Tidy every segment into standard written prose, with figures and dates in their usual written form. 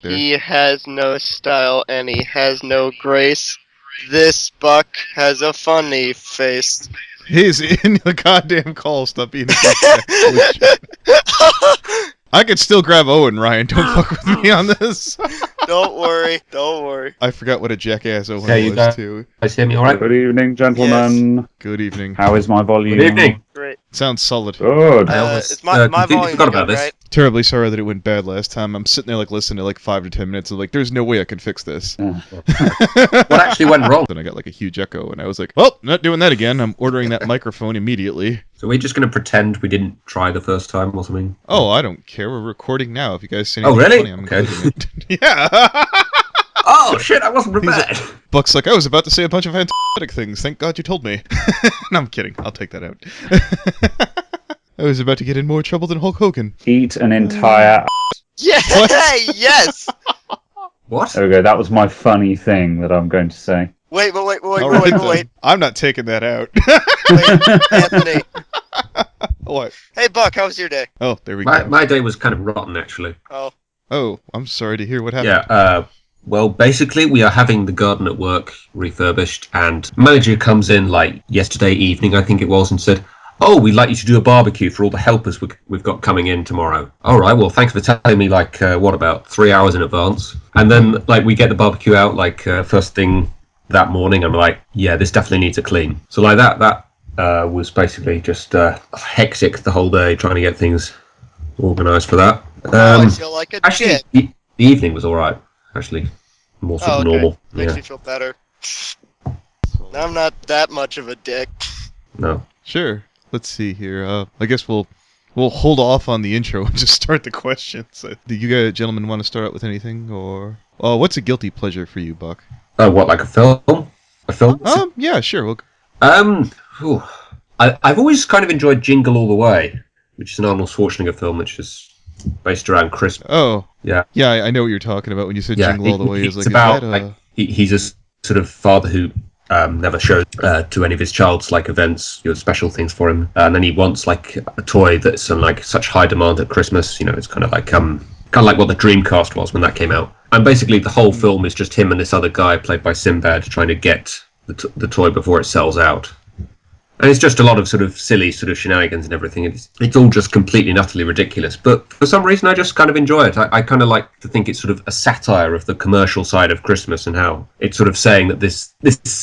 there. He has no style and he has no grace. This Buc has a funny face. He's in the goddamn call. Stop being a dick. I could still grab Owen, Ryan. Don't fuck with me on this. Don't worry. I forgot what a jackass Owen you was, too. guys hear me alright? Good evening, gentlemen. Yes. Good evening. How is my volume? Good evening. Great. Sounds solid. Good. It's my completely volume forgot good, about this. right? Terribly sorry that it went bad last time. I'm sitting there like listening to like 5 to 10 minutes and like, there's no way I can fix this. What actually went wrong? Then I got like a huge echo and I was like, well, not doing that again. I'm ordering that microphone immediately. So we're just going to pretend we didn't try the first time or something? Oh, I don't care. We're recording now. If you guys say Oh, anything really? funny, I'm Okay. including it. Yeah. Oh, shit, I wasn't prepared. Buck's like, I was about to say a bunch of fantastic things. Thank God you told me. No, I'm kidding. I'll take that out. I was about to get in more trouble than Hulk Hogan. Eat an entire... Yeah. What? Yes. What? There we go. That was my funny thing that I'm going to say. Wait. All right, then. I'm not taking that out. Wait, Anthony. What? Hey, Buc, how was your day? Oh, there we go. My day was kind of rotten, actually. Oh, I'm sorry to hear what happened. Yeah, well, basically, we are having the garden at work refurbished, and manager comes in, like, yesterday evening, I think it was, and said, oh, we'd like you to do a barbecue for all the helpers we've got coming in tomorrow. All right, well, thanks for telling me, like, about 3 hours in advance? And then, like, we get the barbecue out, like, first thing that morning. I'm like, yeah, this definitely needs a clean. So, like, that was basically just hectic the whole day, trying to get things organised for that. I feel like a Actually, dick. the evening was all right. Actually, more sort of normal. Makes Yeah. me feel better. I'm not that much of a dick. No. Sure. Let's see here. I guess we'll hold off on the intro and just start the questions. Do you guys, gentlemen, want to start out with anything, or what's a guilty pleasure for you, Buc? What, like a film? A film? Yeah, sure. We'll... I've always kind of enjoyed Jingle All the Way, which is an Arnold Schwarzenegger film that's just based around Christmas. Oh. Yeah. Yeah, I know what you're talking about when you said Jingle All the Way. It's about he's a sort of father who never shows to any of his child's like events, special things for him, and then he wants like a toy that's on like such high demand at Christmas. It's kind of like what the Dreamcast was when that came out. And basically the whole film is just him and this other guy played by Sinbad trying to get the toy before it sells out. And it's just a lot of sort of silly sort of shenanigans and everything. It's all just completely and utterly ridiculous. But for some reason, I just kind of enjoy it. I kind of like to think it's sort of a satire of the commercial side of Christmas and how it's sort of saying that this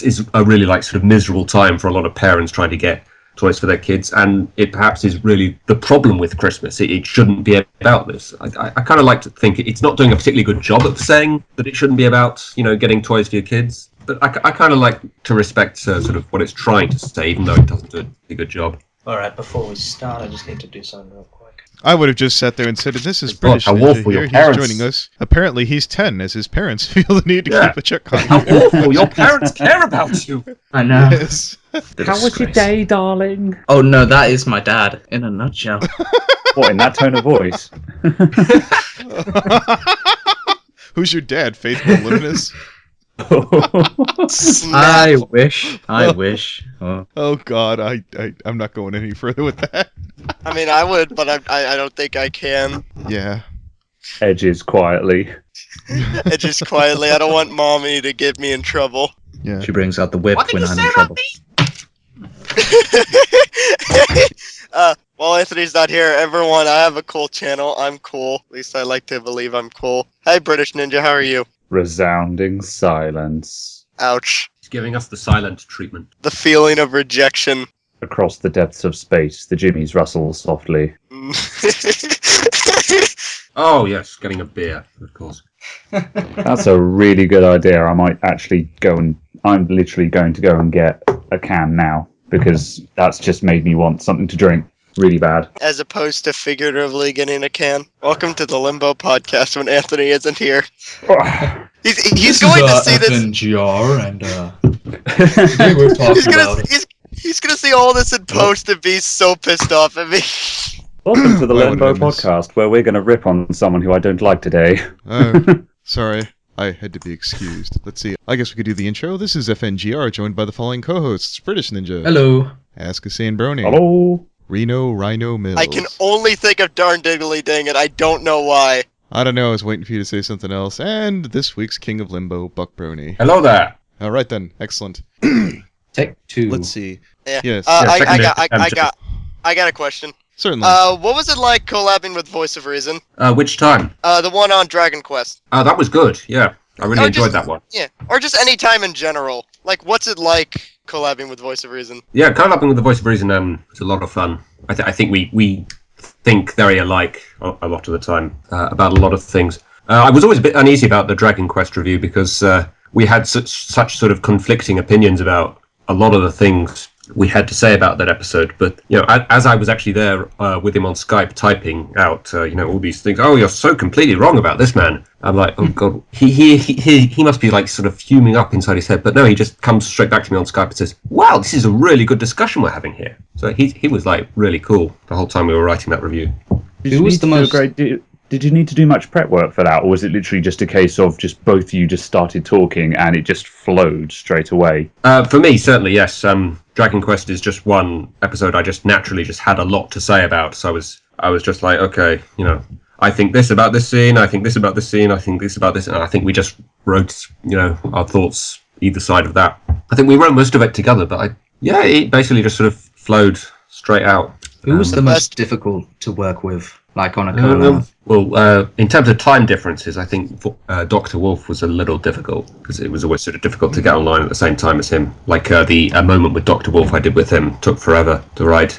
is a really like sort of miserable time for a lot of parents trying to get toys for their kids. And it perhaps is really the problem with Christmas. It shouldn't be about this. I kind of like to think it's not doing a particularly good job of saying that it shouldn't be about, getting toys for your kids. But I kind of like to respect sort of what it's trying to say, even though it doesn't do a good job. Alright, before we start, I just need to do something real quick. I would have just sat there and said, this is God, British how Ninja awful here. your He's parents- joining us. Apparently he's 10, as his parents feel the need to keep a check on How him. awful! Your parents care about you! I know. Yes. How was your day, darling? Oh no, that is my dad, in a nutshell. What, in that tone of voice? Who's your dad, Faithful Luminous? I wish. Oh. Oh God, I'm not going any further with that. I mean, I would, but I don't think I can. Yeah. Edges quietly. Just quietly. I don't want mommy to get me in trouble. Yeah. She brings out the whip when I'm in trouble. While Anthony's not here, everyone, I have a cool channel. I'm cool. At least I like to believe I'm cool. Hi, British Ninja. How are you? Resounding silence. Ouch. He's giving us the silent treatment. The feeling of rejection. Across the depths of space, the jimmies rustle softly. Oh yes, getting a beer, of course. That's a really good idea. I might actually I'm literally going to go and get a can now, because that's just made me want something to drink really bad. As opposed to figuratively getting a can. Welcome to the Limbo podcast when Anthony isn't here. He's going to see this. FNGR, and today we're talking about it. He's gonna see all this in post and be so pissed off at me. Welcome to the Why would Limbo I miss- podcast, where we're going to rip on someone who I don't like today. Sorry. I had to be excused. Let's see. I guess we could do the intro. This is FNGR, joined by the following co-hosts. British Ninja. Hello. Askasanebronies. Hello. Rhino Mills. I can only think of darn diggly dang it. I don't know why. I don't know. I was waiting for you to say something else. And this week's King of Limbo, Buc Brony. Hello there. All right then. Excellent. Take 2. Let's see. Yeah. Yes. I got a question. Certainly. What was it like collabing with Voice of Reason? Which time? The one on Dragon Quest. That was good. Yeah, I really enjoyed that one. Yeah, or just any time in general. Like, what's it like collabing with Voice of Reason? Yeah, collabing with the Voice of Reason was a lot of fun. I think we think very alike a lot of the time about a lot of things. I was always a bit uneasy about the Dragon Quest review because we had such sort of conflicting opinions about a lot of the things we had to say about that episode. But as I was actually there with him on Skype typing out all these things, oh, you're so completely wrong about this, man. I'm like, oh god, he must be like sort of fuming up inside his head. But no, he just comes straight back to me on Skype and says, wow, this is a really good discussion we're having here. So he was like really cool the whole time we were writing that review. Who was the most? Did you need to do much prep work for that, or was it literally just a case of just both of you just started talking and it just flowed straight away? For me, certainly, yes. Dragon Quest is just one episode I just naturally just had a lot to say about. So I was just like, okay, I think this about this scene, I think this about this scene, I think this about this, and I think we just wrote, our thoughts either side of that. I think we wrote most of it together, but it basically just sort of flowed straight out. Who was the most difficult to work with, like on a collab? Well, in terms of time differences, I think Dr. Wolf was a little difficult because it was always sort of difficult to get online at the same time as him. Like the moment with Dr. Wolf I did with him took forever to write.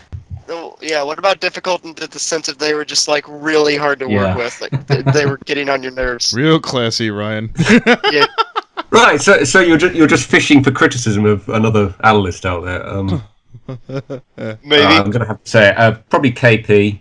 Oh, yeah, what about difficult in the sense of they were just like really hard to work with? Like they were getting on your nerves. Real classy, Ryan. Yeah. Right, so you're just fishing for criticism of another analyst out there. Maybe. I'm going to have to say probably KP,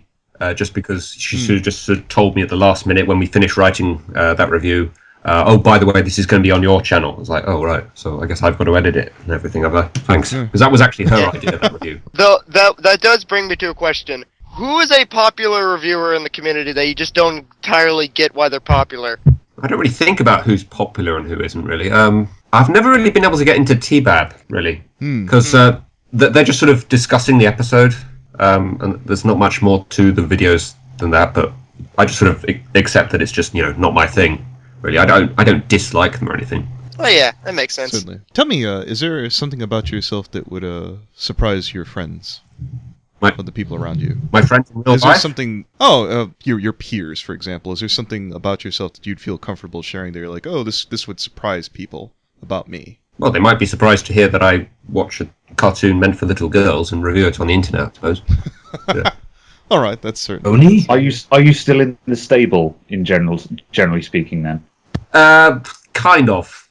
just because she sort of just told me at the last minute when we finished writing that review, oh, by the way, this is going to be on your channel. I was like, oh, right, so I guess I've got to edit it and everything. Thanks. Because that was actually her idea, that review. Though that does bring me to a question. Who is a popular reviewer in the community that you just don't entirely get why they're popular? I don't really think about who's popular and who isn't, really. I've never really been able to get into TBAB, really, because they're just sort of discussing the episode, and there's not much more to the videos than that, but I just sort of accept that it's just, not my thing, really. I don't dislike them or anything. Oh yeah, that makes sense. Certainly. Tell me, is there something about yourself that would surprise your friends? Or the people around you? My friends in real Is there life? something... your peers, for example. Is there something about yourself that you'd feel comfortable sharing that you're like, oh, this would surprise people about me? Well, they might be surprised to hear that I watch a cartoon meant for little girls and review it on the internet, I suppose. Yeah. All right, that's certain. Oni? Are you still in the stable generally speaking then? Kind of.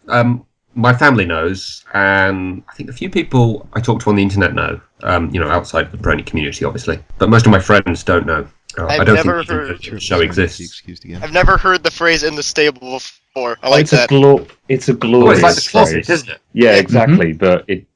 My family knows, and I think a few people I talk to on the internet know. Outside the Brony community, obviously, but most of my friends don't know. I don't think the show exists. I've never heard the phrase "in the stable" before. I like that. It's a glorious it's like the closet, phrase, isn't it? Yeah, exactly. But it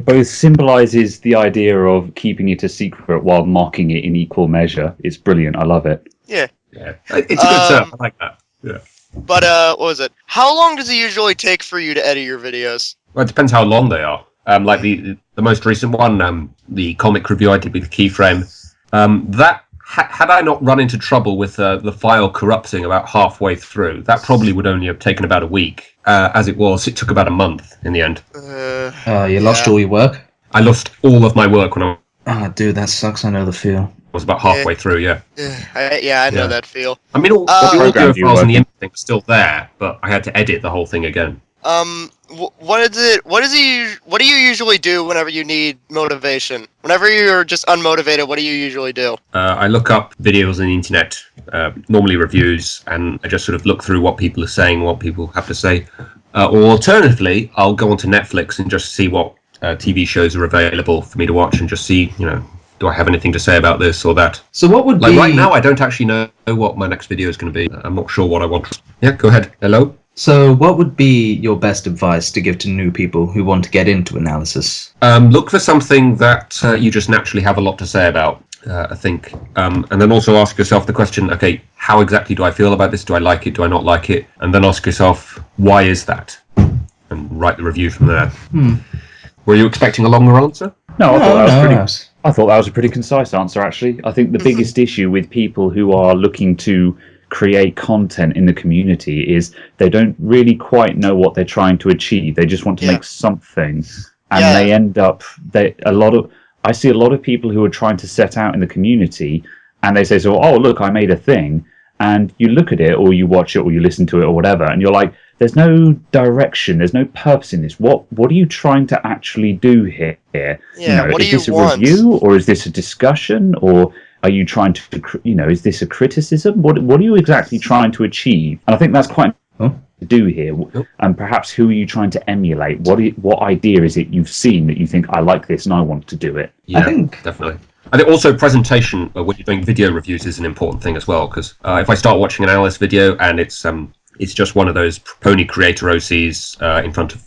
both symbolises the idea of keeping it a secret while mocking it in equal measure. It's brilliant. I love it. Yeah. Yeah, it's a good term. I like that. Yeah. But what was it? How long does it usually take for you to edit your videos? Well, it depends how long they are. Like the most recent one, the comic review I did with Keyframe, that had I not run into trouble with the file corrupting about halfway through, that probably would only have taken about a week. As it was, it took about a month in the end. You lost all your work? I lost all of my work when I dude, that sucks. I know the feel. was about halfway through, yeah. I know that feel. I mean, all the audio files and the image thing were still there, but I had to edit the whole thing again. What do you usually do whenever you need motivation? Whenever you're just unmotivated, what do you usually do? I look up videos on the internet, normally reviews, and I just sort of look through what people are saying, what people have to say. Or alternatively, I'll go onto Netflix and just see what TV shows are available for me to watch and just see, do I have anything to say about this or that? So what would be... Right now, I don't actually know what my next video is going to be. I'm not sure what I want. Yeah, go ahead. Hello? So what would be your best advice to give to new people who want to get into analysis? Look for something that you just naturally have a lot to say about, I think. And then also ask yourself the question, okay, how exactly do I feel about this? Do I like it? Do I not like it? And then ask yourself, why is that? And write the review from there. Were you expecting a longer answer? No, I I thought that was a pretty concise answer, actually. I think the biggest issue with people who are looking to create content in the community is they don't really quite know what they're trying to achieve. They just want to make something, and they end up. I see a lot of people who are trying to set out in the community, and they say, "So, oh, look, I made a thing," and you look at it, or you watch it, or you listen to it, or whatever, and you're like, "There's no direction. There's no purpose in this. What are you trying to actually do here? Yeah, what do is you this a want? review, or is this a discussion, or are you trying to, is this a criticism? What are you exactly trying to achieve?" And I think that's quite important to do here. And perhaps who are you trying to emulate? What idea is it you've seen that you think, I like this and I want to do it? Yeah, definitely. I think also presentation when you're doing video reviews is an important thing as well, because if I start watching an analyst video and it's just one of those pony creator OCs in front of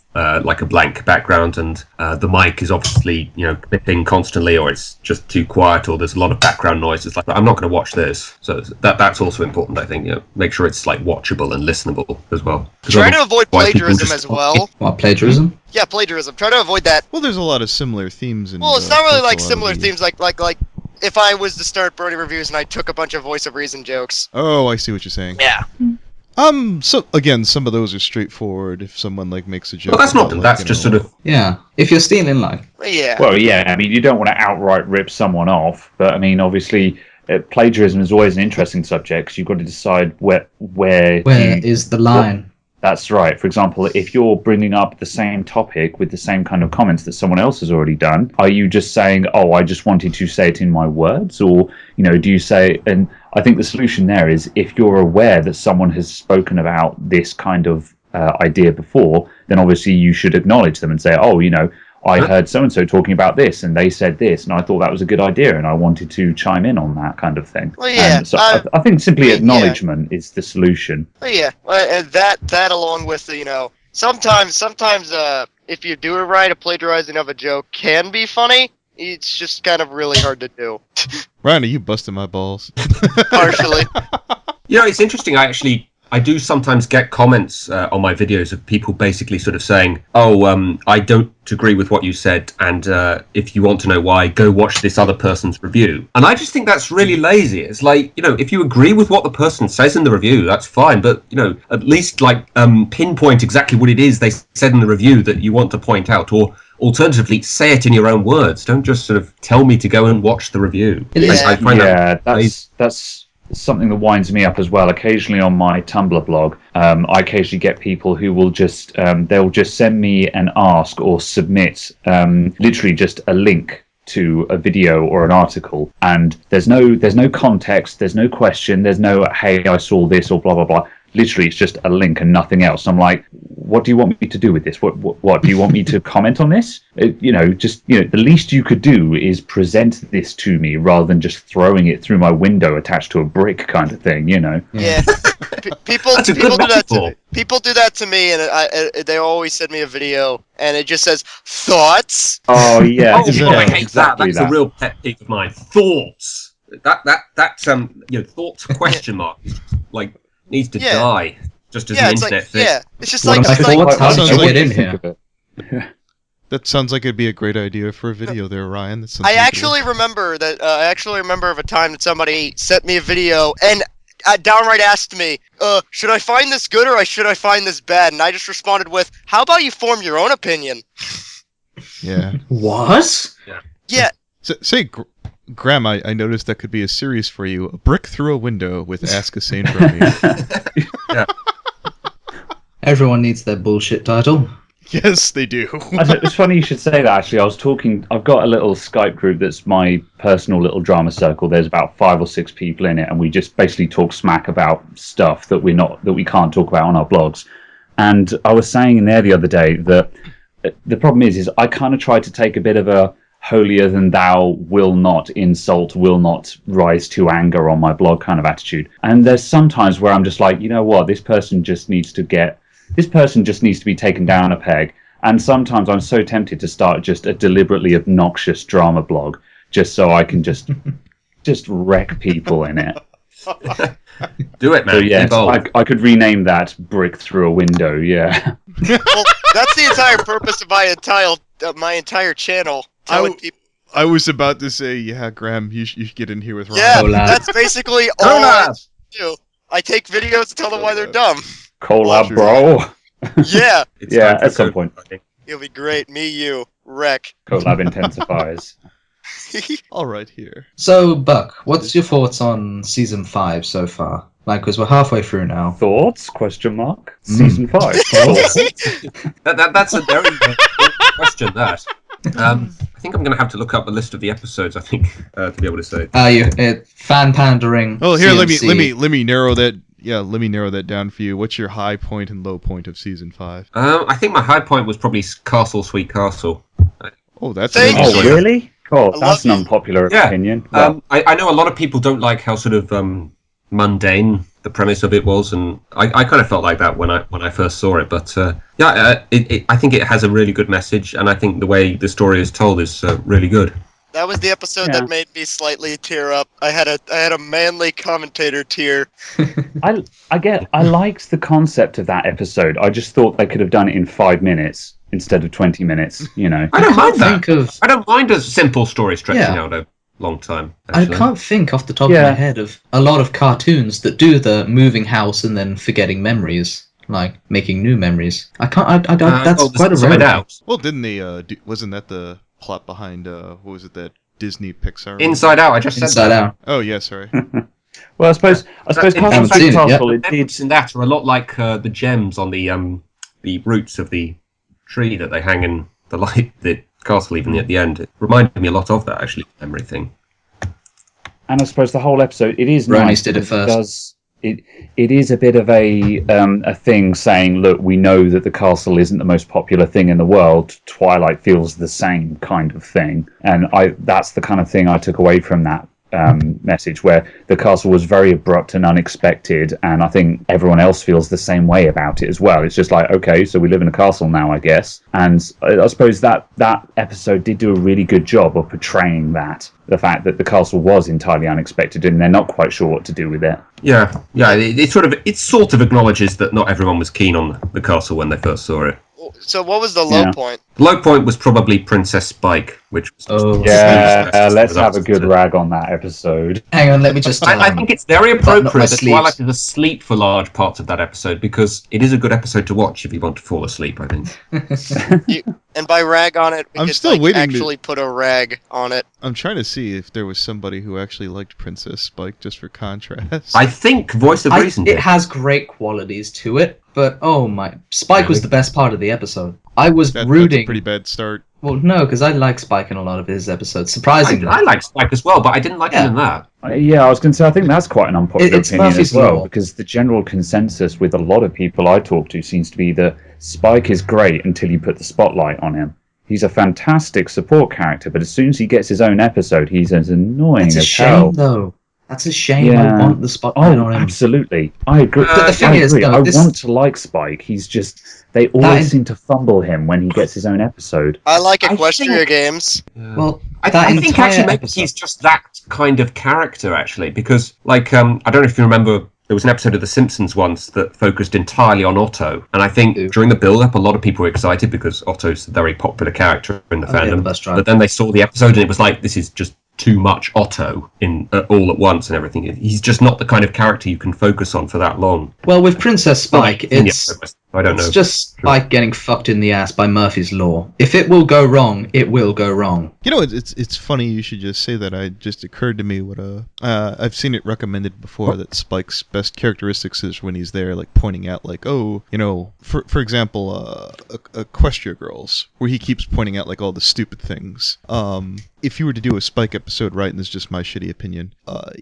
like a blank background, and the mic is obviously clipping constantly, or it's just too quiet, or there's a lot of background noise. It's like, I'm not going to watch this. So that's also important, I think. Make sure it's like watchable and listenable as well. Try to avoid plagiarism as well. What, plagiarism? Yeah, plagiarism. Try to avoid that. Well, there's a lot of similar themes. Well, it's not really like similar themes. Like if I was to start Brony reviews and I took a bunch of voice of reason jokes. Oh, I see what you're saying. Yeah. So again, some of those are straightforward. If someone makes a joke, Well, that's not. That's just sort of. Yeah, if you're stealing, Yeah. Well, yeah. I mean, you don't want to outright rip someone off, but I mean, obviously, plagiarism is always an interesting subject because you've got to decide where is the line. That's right. For example, if you're bringing up the same topic with the same kind of comments that someone else has already done, are you just saying, "Oh, I just wanted to say it in my words," or do you say? And I think the solution there is if you're aware that someone has spoken about this kind of idea before, then obviously you should acknowledge them and say, "Oh, I heard so and so talking about this, and they said this, and I thought that was a good idea, and I wanted to chime in on that,kind of thing." Well, yeah. So I think simply acknowledgement is the solution. Well, yeah. And that along with the sometimes if you do it right, a plagiarizing of a joke can be funny. It's just kind of really hard to do. Ryan, are you busting my balls? Partially. It's interesting. I do sometimes get comments on my videos of people basically sort of saying, "Oh, I don't agree with what you said, and if you want to know why, go watch this other person's review." And I just think that's really lazy. It's like, if you agree with what the person says in the review, that's fine, but at least pinpoint exactly what it is they said in the review that you want to point out, or alternatively, say it in your own words. Don't just sort of tell me to go and watch the review. I find that's something that winds me up as well. Occasionally on my Tumblr blog, I occasionally get people who will just they'll just send me an ask or submit literally just a link to a video or an article, and there's no context, there's no question, there's no "Hey, I saw this" or blah blah blah. Literally, it's just a link and nothing else. I'm like, what do you want me to do with this? What do you want me to comment on this? The least you could do is present this to me rather than just throwing it through my window attached to a brick kind of thing. Yeah. People do that to me. People do that to me, and they always send me a video, and it just says "thoughts." Oh yeah, I hate exactly that. That's a real pet peeve of mine. Thoughts. That's thoughts question mark. Needs to die just as an internet thing. Yeah, it's just How did you get in here? That sounds like it'd be a great idea for a video there, Ryan. I actually remember of a time that somebody sent me a video and downright asked me, should I find this good or should I find this bad? And I just responded with, "How about you form your own opinion?" Yeah. What? Yeah. Say, Graham, I noticed that could be a series for you. A brick through a window with askasanebronies. Yeah. Everyone needs their bullshit title. Yes, they do. It's funny you should say that, actually. I've got a little Skype group that's my personal little drama circle. There's about 5 or 6 people in it, and we just basically talk smack about stuff that we can't talk about on our blogs. And I was saying in there the other day that the problem is I kind of try to take a bit of a holier than thou, will not insult, will not rise to anger on my blog kind of attitude. And there's sometimes where I'm just like, you know what, this person just needs to be taken down a peg. And sometimes I'm so tempted to start just a deliberately obnoxious drama blog just so I can just wreck people in it. Do it, man. So yes, I could rename that "Brick Through a Window." Yeah. Well, that's the entire purpose of my entire channel. I was about to say, yeah, Graham, you should get in here with Ryan. Yeah, Collab. that's basically all I do. I take videos and tell them why they're dumb. Collab, True. bro. Yeah, It's Yeah, time for at some code point. writing. it'll be great. Me, you, wreck. Collab intensifies. All right, here. So, Buck, what's your thoughts on season 5 so far? Like, because we're halfway through now. Thoughts? Question mark. Season 5. That's a very good question. That. I think I'm going to have to look up a list of the episodes. I think to be able to say. Fan pandering. Oh, here, let CMC. me narrow that. Yeah, let me narrow that down for you. What's your high point and low point of season 5? I think my high point was probably Castle, Sweet Castle. Oh, that's Thank amazing. Oh, you. really? Oh, I that's an love you. unpopular Yeah. opinion. Well, I know a lot of people don't like how sort of mundane the premise of it was, and I kind of felt like that when I first saw it. But I think it has a really good message, and I think the way the story is told is really good. That was the episode Yeah. that made me slightly tear up. I had a manly commentator tear. I liked the concept of that episode. I just thought they could have done it in 5 minutes instead of 20 minutes, you know. I don't mind that. think of. I don't mind a simple story stretching Yeah. out a long time. I Actually. can't think off the top of Yeah. my head of a lot of cartoons that do the moving house and then forgetting memories, like making new memories. I can't. That's quite a Inside rarity. Out. Well, didn't they? Wasn't that the plot behind? What was it? That Disney Pixar? Inside Out. I just said Inside that. Out. Oh yeah, sorry. Well, I suppose In Castle haven't seen it yet. Castle, The it did. memories in that are a lot like the gems on the roots of the tree that they hang in the light, the castle, even at the end. It reminded me a lot of that, actually, memory thing. And I suppose the whole episode, it is Bronies nice. did it because it is a bit of a thing saying, look, we know that the castle isn't the most popular thing in the world. Twilight feels the same kind of thing, and that's the kind of thing I took away from that message, where the castle was very abrupt and unexpected, and I think everyone else feels the same way about it as well. It's just like, okay, so we live in a castle now, I guess. And I suppose that episode did do a really good job of portraying that, the fact that the castle was entirely unexpected and they're not quite sure what to do with it. Yeah. It sort of acknowledges that not everyone was keen on the castle when they first saw it. So what was the low Yeah. point? The low point was probably Princess Spike, which was Oh. Yeah, let's have a good rag on that episode. Hang on, let me just. I think it's very button up my appropriate that sleeves. Twilight is asleep for large parts of that episode, because it is a good episode to watch if you want to fall asleep, I think. And by rag on it, we I'm could still waiting to- actually put a rag on it. I'm trying to see if there was somebody who actually liked Princess Spike, just for contrast. I think Voice of Reason It did. has great qualities to it, but oh my, Spike was Really? the best part of the episode. I was That's a rooting. pretty bad start. Well, no, because I like Spike in a lot of his episodes. Surprisingly, I like Spike as well, but I didn't like him in that. Yeah, I was going to say, I think that's quite an unpopular It's opinion Murphy's as well, Law. because the general consensus with a lot of people I talk to seems to be that Spike is great until you put the spotlight on him. He's a fantastic support character, but as soon as he gets his own episode, he's as annoying That's a as shame, hell. though. That's a shame. Yeah. I want the spotlight Oh, on him. absolutely. I agree. But the thing I is, agree. though, I this- want to like Spike. He's just... They always seem to fumble him when he gets his own episode. I like I Equestria think- games. Well, I that think entire actually maybe episode- he's just that kind of character, actually, because, like, I don't know if you remember, there was an episode of The Simpsons once that focused entirely on Otto, and I think Ew. during the build-up, a lot of people were excited because Otto's a very popular character in the Oh, yeah, the fandom, bus driver. but then they saw the episode and it was like, this is just too much Otto in all at once and everything. He's just not the kind of character you can focus on for that long. Well, with Princess Spike, I don't know. it's just Spike getting fucked in the ass by Murphy's Law. If it will go wrong, it will go wrong. You know, it's funny you should just say that. It just occurred to me what I've seen it recommended before that Spike's best characteristics is when he's there, like pointing out, like, oh, you know, for example, Equestria Girls, where he keeps pointing out like all the stupid things. If you were to do a Spike episode right, and this is just my shitty opinion,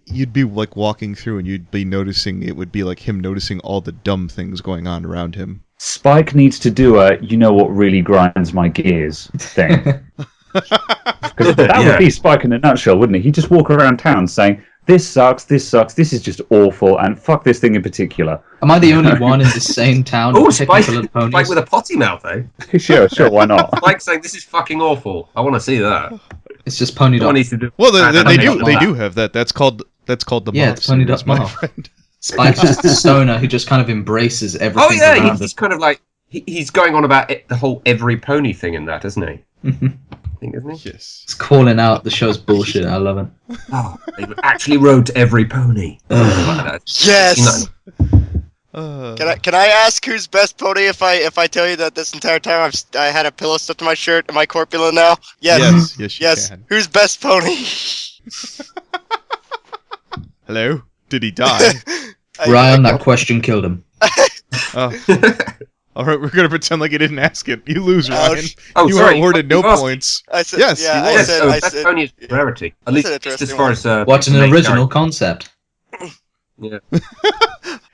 you'd be like walking through and you'd be noticing, it would be like him noticing all the dumb things going on around him. Spike needs to do a, you know what really grinds my gears thing. Because that would be Spike in a nutshell, wouldn't he? He'd just walk around town saying, this sucks, this is just awful, and fuck this thing in particular. Am I the only one in the same town? Oh, picking Spike, little ponies? Spike with a potty mouth, eh? Sure, why not? Spike saying, this is fucking awful. I want to see that. It's just ponied Someone up. needs to do. Well, I they don't know. do have that. That's called the Yeah, Moth it's Pony series, Duck my Moth. friend. Spike's just a stoner who just kind of embraces everything Oh yeah, around he's kind of like he's going on about the whole every pony thing in that, isn't he? him. thing, isn't he? Yes. It's calling out the show's bullshit. I love it. Oh, they actually rode every pony. Yes. Uh, Can I ask who's best pony if I tell you that this entire time I had a pillow stuck to my shirt? Am I corpulent now? Yes. yes, you Yes. can. Who's best pony? Hello? Did he die? Rion, that question killed him. Oh. All right, we're gonna pretend like he didn't ask it. You lose, Ryan. Ouch. Oh, You sorry. are awarded no You asked. points. I said, Yes, yeah, he I was. said, so I best said, pony is rarity. At That's least an as interesting far as What an main original character. concept. Yeah.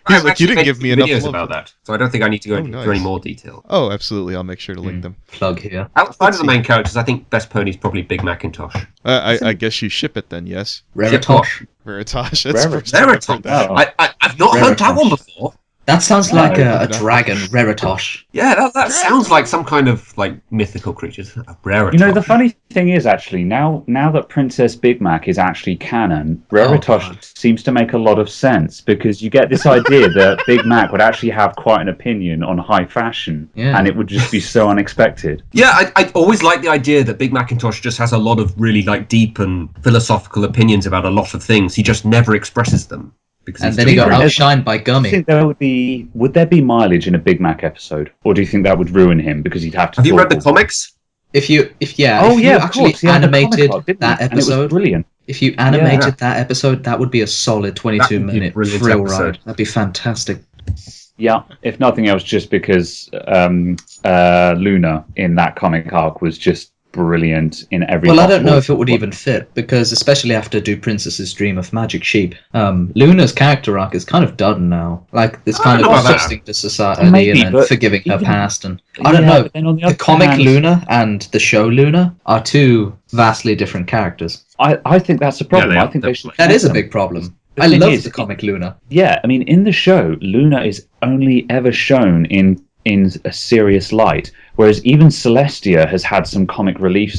He's I've like, you actually didn't made give me enough videos love about for- that, so I don't think I need to go Oh, into nice. any more detail. Oh, absolutely. I'll make sure to link them. Plug here. Outside Let's of the main characters, I think best pony is probably Big Macintosh. I guess you ship it then, yes? Raritosh. Veritosh. That's the Raritosh. first time I've heard that. Oh. I've not heard that one before. That sounds No, like a no. dragon, Raritosh. Yeah, that sounds like some kind of like mythical creature. A rarity. You know, the funny thing is actually now that Princess Big Mac is actually canon, Raritosh God. seems to make a lot of sense because you get this idea that Big Mac would actually have quite an opinion on high fashion, Yeah. and it would just be so unexpected. Yeah, I always like the idea that Big Macintosh just has a lot of really like deep and philosophical opinions about a lot of things. He just never expresses them because And he's then he too got great. outshined by Do you Gummy. think would there be mileage in a Big Mac episode, or do you think that would ruin him because he'd have to? Have you talk read the all- comics? If you Oh you yeah, of actually course. He had the comic animated art, didn't that he? And it was episode, brilliant. if you animated Yeah. that episode, that would be a solid That would be a 22-minute brilliant thrill episode. ride. That'd be fantastic. Yeah, if nothing else, just because Luna in that comic arc was just brilliant in every. Well, I don't know possible- if it would even fit, because especially after Do Princess's Dream of Magic Sheep, Luna's character arc is kind of done now. Like, it's I kind don't of know about adjusting to society Maybe, and then but forgiving her even- past. And I don't Yeah, know, but then on the the other comic hand- Luna and the show Luna are two vastly different characters. I think that's a problem. they I are, think they should. That is a them. big problem. The I thing love is, the comic Luna. Yeah, I mean, in the show, Luna is only ever shown in a serious light, whereas even Celestia has had some comic relief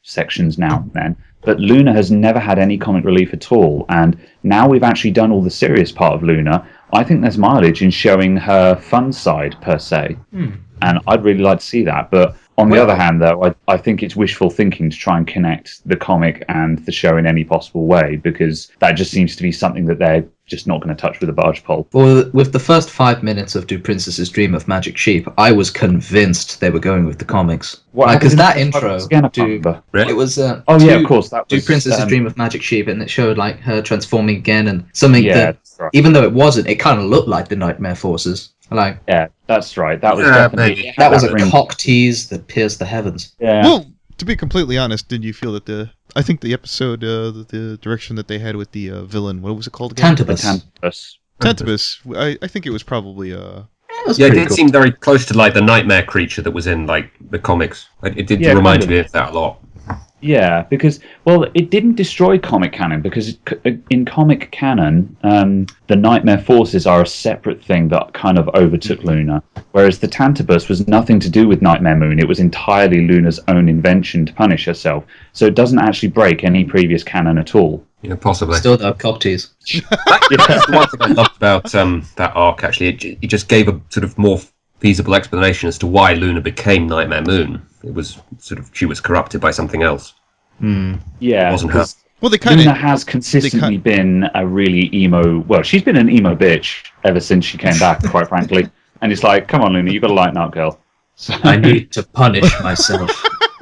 sections now and then, but Luna has never had any comic relief at all. And now we've actually done all the serious part of Luna. I think there's mileage in showing her fun side per se, and I'd really like to see that. But on the other hand, though, I think it's wishful thinking to try and connect the comic and the show in any possible way, because that just seems to be something that they're just not going to touch with a barge pole. Well, with the first 5 minutes of Do Princess's Dream of Magic Sheep, I was convinced they were going with the comics. Because that intro, Again, I can't Do, remember. Really? it was Oh yeah, of course. That Do was Princess's Dream of Magic Sheep, and it showed like her transforming again, and something Yeah, that, that's right. even though it wasn't, it kind of looked like the Nightmare Forces. Like, Yeah, that's right. That was Yeah, definitely maybe. that was a ring. cock tease that pierced the heavens. Yeah. Well, to be completely honest, did you feel that I think the episode, the direction that they had with the villain, what was it called again? Tantabus. Tantabus. Tantabus. I think it was probably It was Yeah, it pretty did cool. seem very close to like the nightmare creature that was in like the comics. It did Yeah, remind kind me of. of that a lot. Yeah, because it didn't destroy comic canon, because in comic canon, the Nightmare Forces are a separate thing that kind of overtook Luna, whereas the Tantabus was nothing to do with Nightmare Moon. It was entirely Luna's own invention to punish herself, so it doesn't actually break any previous canon at all. Yeah, possibly. Still though, cock tease. That's the one thing I loved about that arc. Actually, it just gave a sort of more feasible explanation as to why Luna became Nightmare Moon. It was sort of she was corrupted by something else. Yeah, It wasn't her. because well, they kind Luna of has consistently been a really emo. Well, she's been an emo bitch ever since she came back, quite frankly. And it's like, come on, Luna, you got to lighten up, girl. So, I need to punish myself.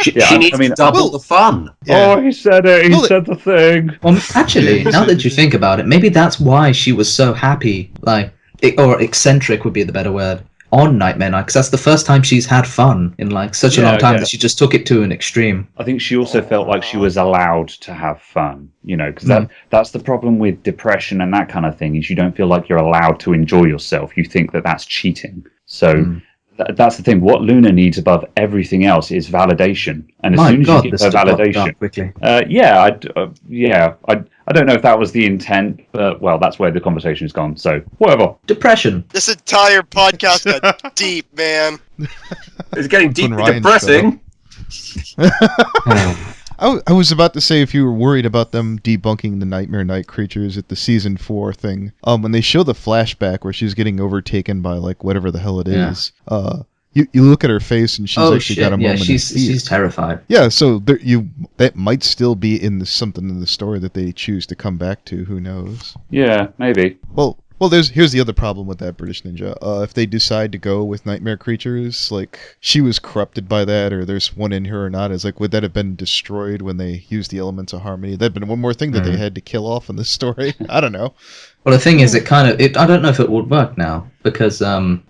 She Yeah, needs I mean, to double well- the fun. Oh, he said it. He Well, said the thing. Well, actually, Yeah, now that you think about it, maybe that's why she was so happy, like, or eccentric would be the better word, on Nightmare Night, because that's the first time she's had fun in like such a Yeah, long time yeah. that she just took it to an extreme. I think she also felt like she was allowed to have fun, you know, because that's the problem with depression and that kind of thing, is you don't feel like you're allowed to enjoy yourself. You think that that's cheating. So that's the thing. What Luna needs above everything else is validation. And as My soon as God, you give this her developed validation, up quickly. I don't know if that was the intent, but well, that's where the conversation's gone. So whatever. Depression. This entire podcast got deep, man. It's getting when deeply Ryan depressing. I was about to say, if you were worried about them debunking the Nightmare Night creatures at the season 4 thing, when they show the flashback where she's getting overtaken by like whatever the hell it is, you look at her face and she's Oh actually shit! got a Yeah, moment. she's terrified. Yeah, so that might still be in something in the story that they choose to come back to. Who knows? Yeah, maybe. Well, here's the other problem with that British ninja. If they decide to go with nightmare creatures, like she was corrupted by that, or there's one in her or not, is like would that have been destroyed when they used the elements of harmony? That'd been one more thing that they had to kill off in this story. I don't know. Well, the thing is, I don't know if it would work now, because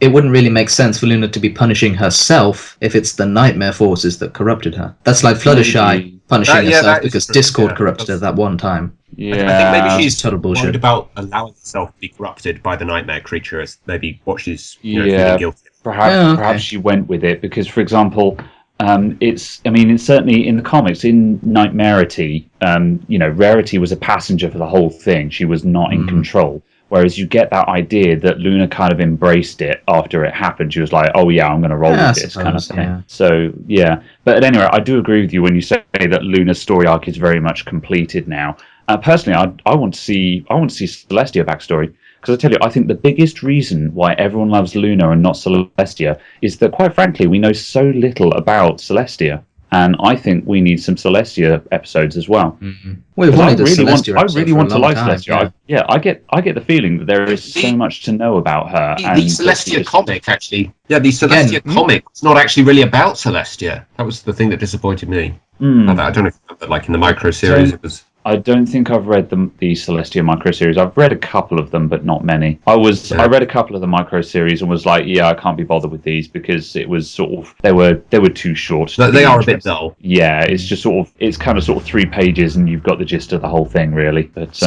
it wouldn't really make sense for Luna to be punishing herself if it's the nightmare forces that corrupted her. That's like Fluttershy punishing herself because Discord corrupted her that one time. Yeah. I think maybe she's total bullshit. worried about allowing herself to be corrupted by the nightmare creature as maybe what she's feeling guilty. Perhaps she went with it because, for example, it's certainly in the comics, in Nightmarity, Rarity was a passenger for the whole thing. She was not in control. Whereas you get that idea that Luna kind of embraced it after it happened. She was like, oh yeah, I'm going to roll with this kind of thing. Yeah. So, yeah. But anyway, I do agree with you when you say that Luna's story arc is very much completed now. Personally, I want to see Celestia backstory. Because I tell you, I think the biggest reason why everyone loves Luna and not Celestia is that, quite frankly, we know so little about Celestia. And I think we need some Celestia episodes as well. Mm-hmm. Well, I really want to like Celestia. I get the feeling that there is so much to know about her. The Celestia comic, actually. Yeah, the Celestia comic was not actually really about Celestia. That was the thing that disappointed me. I don't know if like in the micro series it was. I don't think I've read the Celestia micro series. I've read a couple of them, but not many. I read a couple of the micro series and was like, yeah, I can't be bothered with these because it was sort of they were too short. They are a bit dull. Yeah, it's just it's kind of 3 pages and you've got the gist of the whole thing, really. But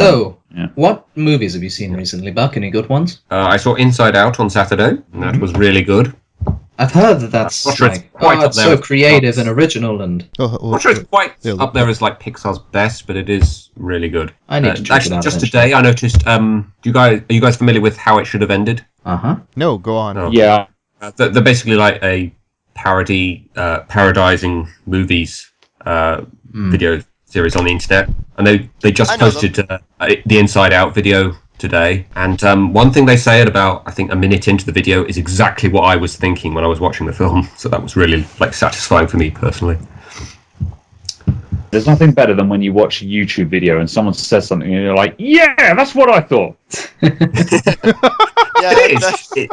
what movies have you seen recently, Buck? Any good ones? I saw Inside Out on Saturday, and that was really good. I've heard that's it's so creative and original, and I'm not sure it's quite up there as like Pixar's best, but it is really good. I need to check it out. Just today, I noticed. Are you guys familiar with How It Should Have Ended? No, go on. Oh. Yeah, they're basically like a parodizing movies video series on the internet, and they just posted the Inside Out video today, and one thing they say at about I think a minute into the video is exactly what I was thinking when I was watching the film, so that was really satisfying for me personally. There's nothing better than when you watch a YouTube video and someone says something and you're like, yeah, that's what I thought.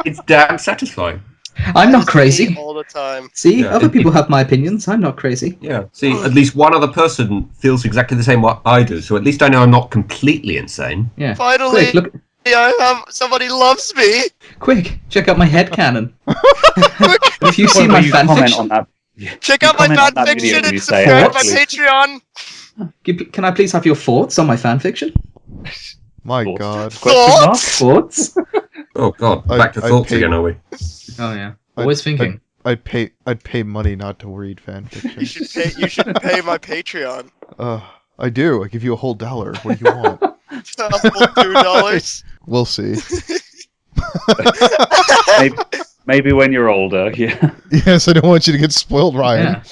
It's damn satisfying. I'm not crazy all the time. See, other people have my opinions. I'm not crazy. Yeah. See, at least one other person feels exactly the same what I do. So at least I know I'm not completely insane. Yeah. Finally, Quick, look. Somebody loves me. Quick, check out my headcanon. If you see my fanfiction, check out my fanfiction and subscribe to my Patreon. Can I please have your thoughts on my fanfiction? My God. Thoughts? Oh God. Back to thoughts again, are we? Oh yeah. Always thinking. I'd pay money not to read fanfiction. You should pay my Patreon. I do. I give you a whole $1. What do you want? $2. We'll see. maybe when you're older, yeah. Yes, I don't want you to get spoiled, Ryan. Yeah.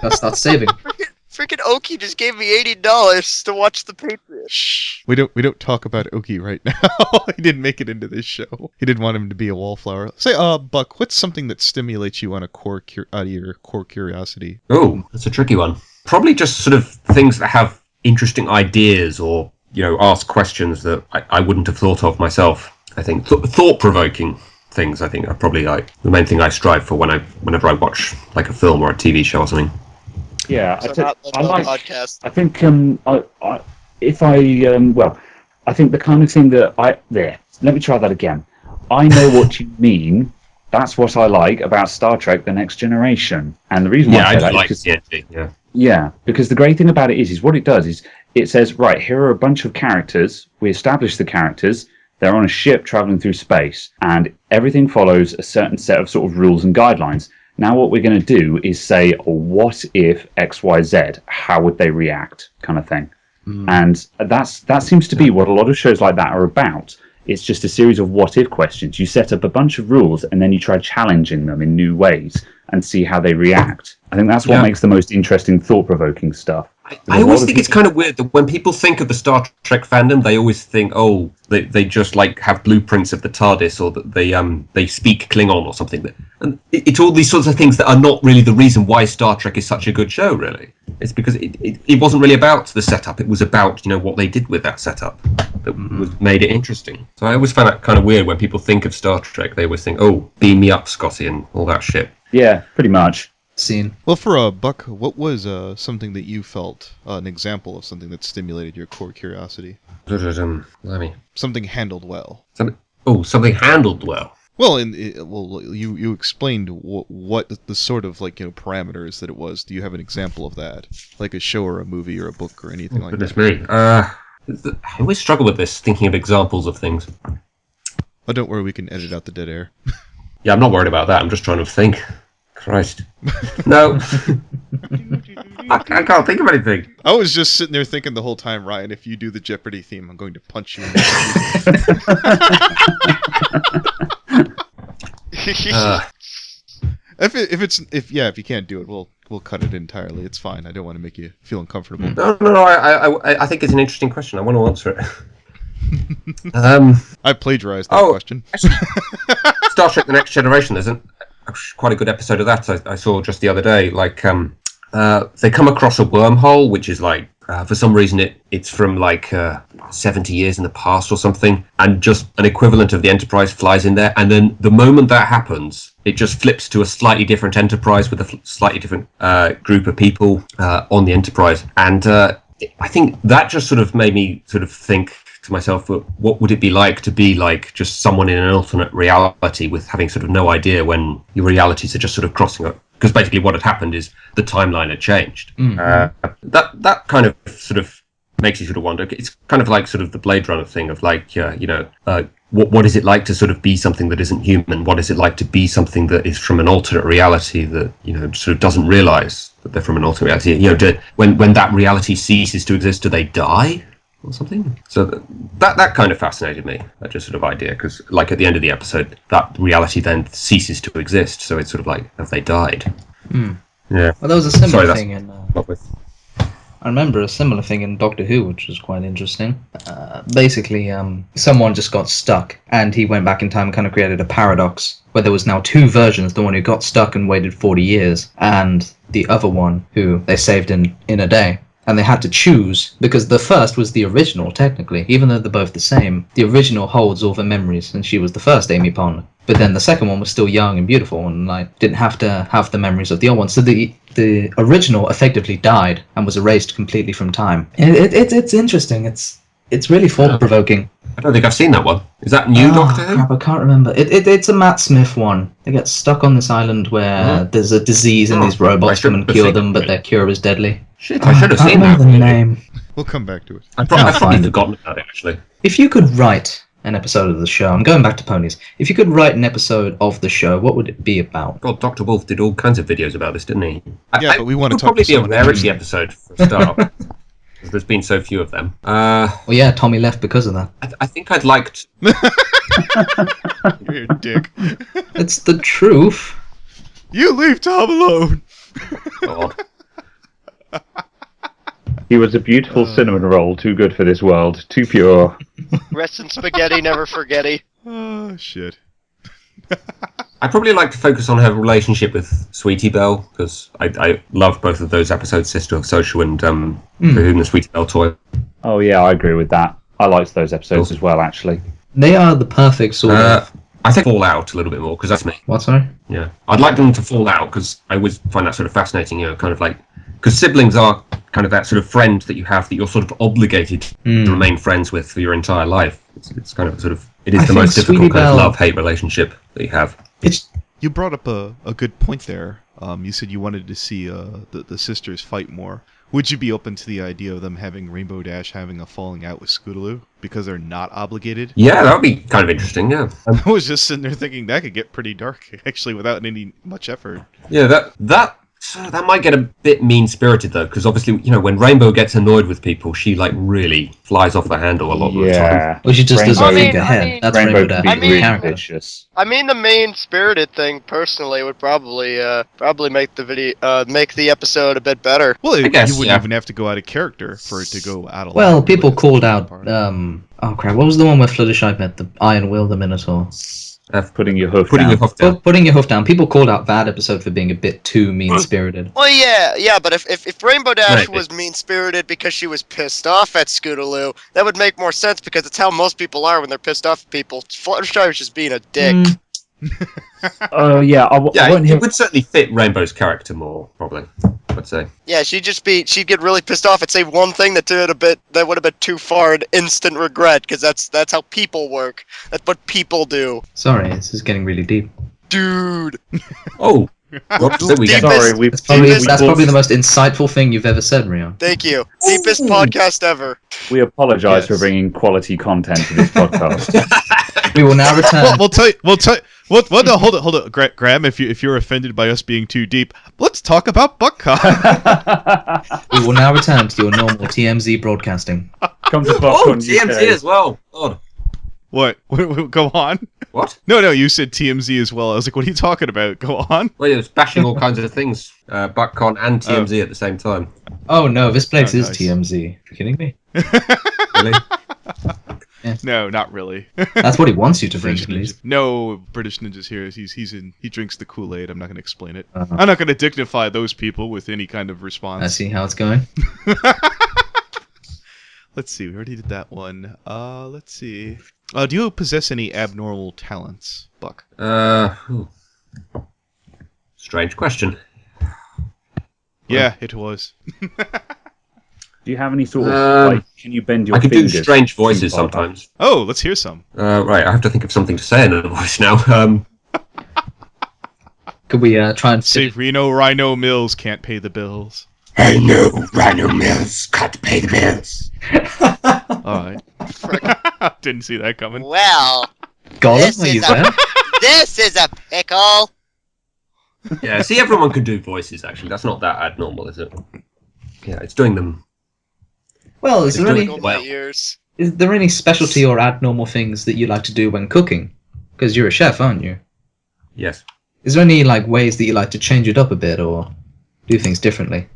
Gotta start saving. Freaking Oki just gave me $80 to watch the Patriot. Shh. We don't talk about Oki right now. He didn't make it into this show. He didn't want him to be a wallflower. Say, Buck, what's something that stimulates you on out of your core curiosity? Oh, that's a tricky one. Probably just sort of things that have interesting ideas or, ask questions that I wouldn't have thought of myself. I think thought-provoking things, I think, are probably like the main thing I strive for whenever I watch like a film or a TV show or something. Yeah, I like podcast. I think I think the kind of thing that let me try that again. I know what you mean. That's what I like about Star Trek: The Next Generation, and the reason why I say that is because because the great thing about it is what it does is it says, right, here are a bunch of characters. We establish the characters. They're on a ship traveling through space, and everything follows a certain set of sort of rules and guidelines. Now what we're going to do is say, what if X, Y, Z? How would they react? Kind of thing. And that seems to be what a lot of shows like that are about. It's just a series of what if questions. You set up a bunch of rules and then you try challenging them in new ways and see how they react. I think that's what makes the most interesting thought-provoking stuff. I always think it's kind of weird that when people think of the Star Trek fandom, they always think, oh, they just like have blueprints of the TARDIS, or that they speak Klingon or something. And it's all these sorts of things that are not really the reason why Star Trek is such a good show. Really, it's because it wasn't really about the setup. It was about what they did with that setup that made it interesting. So I always find that kind of weird when people think of Star Trek. They always think, oh, beam me up, Scotty, and all that shit. Yeah, pretty much. Scene. Well, for Buck, what was something that you felt, an example of something that stimulated your core curiosity? Something handled well. Something handled well. Well, you explained what the sort of parameters that it was. Do you have an example of that, like a show or a movie or a book or anything like that? Goodness me. I always struggle with this, thinking of examples of things. Oh, don't worry, we can edit out the dead air. Yeah, I'm not worried about that. I'm just trying to think. Christ. No. I can't think of anything. I was just sitting there thinking the whole time, Ryan, if you do the Jeopardy theme, I'm going to punch you in the If you can't do it, we'll cut it entirely. It's fine. I don't want to make you feel uncomfortable. No. I think it's an interesting question. I want to answer it. I plagiarized that question. Star Trek: The Next Generation. There's quite a good episode of that I saw just the other day. They come across a wormhole, which is for some reason it's from 70 years in the past or something, and just an equivalent of the Enterprise flies in there, and then the moment that happens, it just flips to a slightly different Enterprise with a slightly different group of people on the Enterprise, and I think that just sort of made me sort of think to myself, what would it be like to be just someone in an alternate reality with having sort of no idea when your realities are just sort of crossing up? Because basically what had happened is the timeline had changed. That kind of sort of makes you sort of wonder. It's kind of like sort of the Blade Runner thing of what is it like to sort of be something that isn't human? What is it like to be something that is from an alternate reality that sort of doesn't realize that they're from an alternate reality? When that reality ceases to exist, do they die or something? So that kind of fascinated me, that just sort of idea, because at the end of the episode, that reality then ceases to exist. So it's sort of have they died? Yeah. Well, there was a similar thing in. I remember a similar thing in Doctor Who, which was quite interesting. Basically, someone just got stuck, and he went back in time and kind of created a paradox where there was now two versions: the one who got stuck and waited 40 years, and the other one who they saved in a day. And they had to choose, because the first was the original, technically, even though they're both the same. The original holds all the memories, and she was the first Amy Pond. But then the second one was still young and beautiful, and didn't have to have the memories of the old one. So the original effectively died and was erased completely from time. It's interesting. It's really thought-provoking. I don't think I've seen that one. Is that new Doctor Who? Crap, I can't remember. It's a Matt Smith one. They get stuck on this island where there's a disease and these robots come and cure them, but their cure is deadly. Shit, I should have seen that. The name. We'll come back to it. I've probably forgotten about it, actually. If you could write an episode of the show, I'm going back to ponies. If you could write an episode of the show, what would it be about? God, Dr. Wolf did all kinds of videos about this, didn't he? But we want to talk probably to be a rarity episode for a start. Because there's been so few of them. Well, yeah, Tommy left because of that. I think I'd like to... You're a dick. It's the truth. You leave Tom alone. God. He was a beautiful cinnamon roll, too good for this world, too pure. Rest in spaghetti, never forgetty. Oh, shit. I'd probably like to focus on her relationship with Sweetie Belle, because I love both of those episodes, Sister of Social and For Whom the Sweetie Belle Toy. Oh yeah, I agree with that. I liked those episodes as well, actually. They are the perfect sort of... I think fall out a little bit more, because that's me. What, sorry? Yeah. I'd like them to fall out, because I always find that sort of fascinating, kind of because siblings are kind of that sort of friend that you have that you're sort of obligated to remain friends with for your entire life. It's kind of sort of... It is the most difficult kind of love-hate relationship that you have. You brought up a good point there. You said you wanted to see the sisters fight more. Would you be open to the idea of them having Rainbow Dash having a falling out with Scootaloo because they're not obligated? Yeah, that would be kind of interesting, yeah. I was just sitting there thinking that could get pretty dark, actually, without any much effort. Yeah, that That might get a bit mean-spirited though, because obviously, when Rainbow gets annoyed with people, she like really flies off the handle a lot of the time. Yeah. Well, she just doesn't I mean- think ahead. That's Rainbow Rainbow can be Dash really character. vicious. I mean, the mean-spirited thing personally would probably make the make the episode a bit better. Well, I guess, you wouldn't yeah. even have to go out of character for it to go out of line. Well, people really. called out. Oh crap! What was the one where Fluttershy met the Iron Will, the Minotaur? Putting your hoof Putting down. your hoof down. Well, putting your hoof down. People called out that episode for being a bit too mean-spirited. Well, yeah, but if Rainbow Dash Maybe. was mean-spirited because she was pissed off at Scootaloo, that would make more sense because it's how most people are when they're pissed off at people. Fluttershy was just being a dick. Oh yeah, I won't hear. It would certainly fit Rainbow's character more, probably. I'd say. Yeah, she'd get really pissed off and say one thing that would have been too far and instant regret because that's how people work. That's what people do. Sorry, this is getting really deep. Dude. Oh. Whoops, there we go. Sorry, That's probably the most insightful thing you've ever said, Rion. Thank you. Deepest podcast ever. We apologise Yes. for bringing quality content to this podcast. We will now return. We'll tell you. Well, no, hold it, Graham. If you're offended by us being too deep, let's talk about BucCon. We will now return to your normal TMZ broadcasting. Come to Oh, BucCon TMZ UK. as well. God. What? Go on. What? No, you said TMZ as well. I was like, what are you talking about? Go on. Well, it was bashing all kinds of things. BucCon and TMZ at the same time. Oh no, this place Oh, is nice. TMZ. Are you kidding me? Really? No, not really. That's what he wants you to think, British at Ninja. least. No, British Ninja's here. He drinks the Kool-Aid. I'm not going to explain it. Uh-huh. I'm not going to dignify those people with any kind of response. I see how it's going. Let's see. We already did that one. Let's see. Do you possess any abnormal talents, Buck? Strange question. Yeah, it was. Do you have any sort of like? Can you bend your I can do fingers? strange voices too far back? sometimes. Oh, let's hear some. Right, I have to think of something to say in a voice now. Could we try and Say Rhino Mills can't pay the bills. I know Rhino Mills can't pay the bills. Alright. Didn't see that coming. Well, Gollum, are you there? this is a pickle. Yeah, see, everyone can do voices, actually. That's not that abnormal, is it? Yeah, it's doing them. Well, is It's there, doing any, Tickle well. my ears. is there any specialty or abnormal things that you like to do when cooking? Because you're a chef, aren't you? Yes. Is there any ways that you like to change it up a bit or do things differently?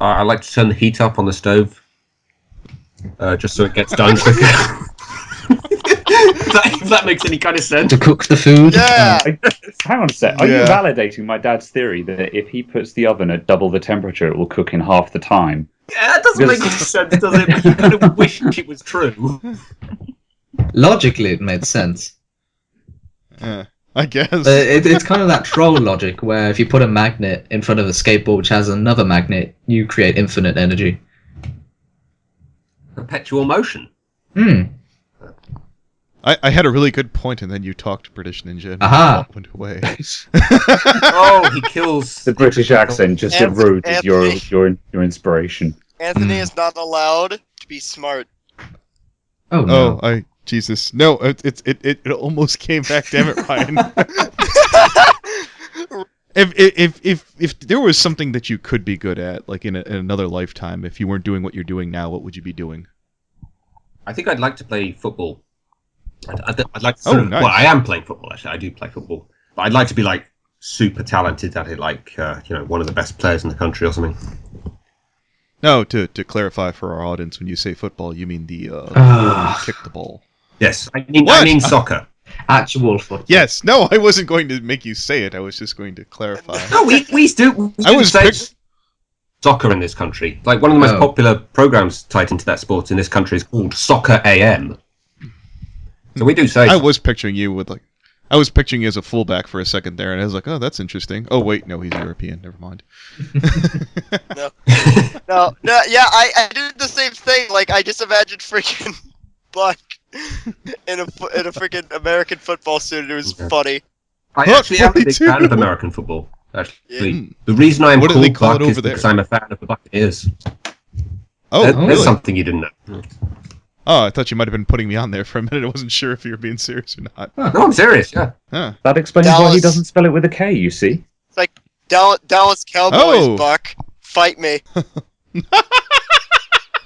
I like to turn the heat up on the stove, just so it gets done quicker. if that makes any kind of sense. To cook the food? Yeah. Hang on a sec. Are you Yeah. validating my dad's theory that if he puts the oven at double the temperature, it will cook in half the time? Yeah, that doesn't make any sense, does it? But you kind of wish it was true. Logically, it made sense. I guess. It's kind of that troll logic where if you put a magnet in front of a skateboard which has another magnet, you create infinite energy. Perpetual motion. Hmm. I had a really good point, and then you talked British Ninja and Aha. went away. Oh, he kills. The British accent just Anthony- erodes your inspiration. Anthony is not allowed to be smart. Oh no. Oh, Jesus. No, it almost came back. Damn it, Ryan. If there was something that you could be good at, like in another lifetime, if you weren't doing what you're doing now, what would you be doing? I think I'd like to play football. I'd like to Oh, nice. Well, I am playing football, actually. I do play football. But I'd like to be, super talented at it, one of the best players in the country or something. No, to clarify for our audience, when you say football, you mean the kick the ball. Yes, I What? mean soccer. Actual football. Yes, no, I wasn't going to make you say it. I was just going to clarify. No, we do. I was say pic- soccer in this country. One of the most Oh. popular programs tied into that sport in this country is called Soccer AM. So we do say. I was picturing you I was picturing you as a fullback for a second there, and I was like, oh, that's interesting. Oh, wait, no, he's European. Never mind. No, yeah, I did the same thing. I just imagined freaking Buck in a freaking American football suit. It was funny. I Look, actually am a big 42. fan of American football. Actually, Yeah. the reason I'm What do called they call it Buck is over there? because I'm a fan of the Buccaneers. Oh, There's really? something you didn't know. Oh, I thought you might have been putting me on there for a minute. I wasn't sure if you were being serious or not. No, I'm serious. Yeah. Huh. That explains why he Dallas. doesn't spell it with a K, you see? Dallas Cowboys, Oh. Buck. Fight me.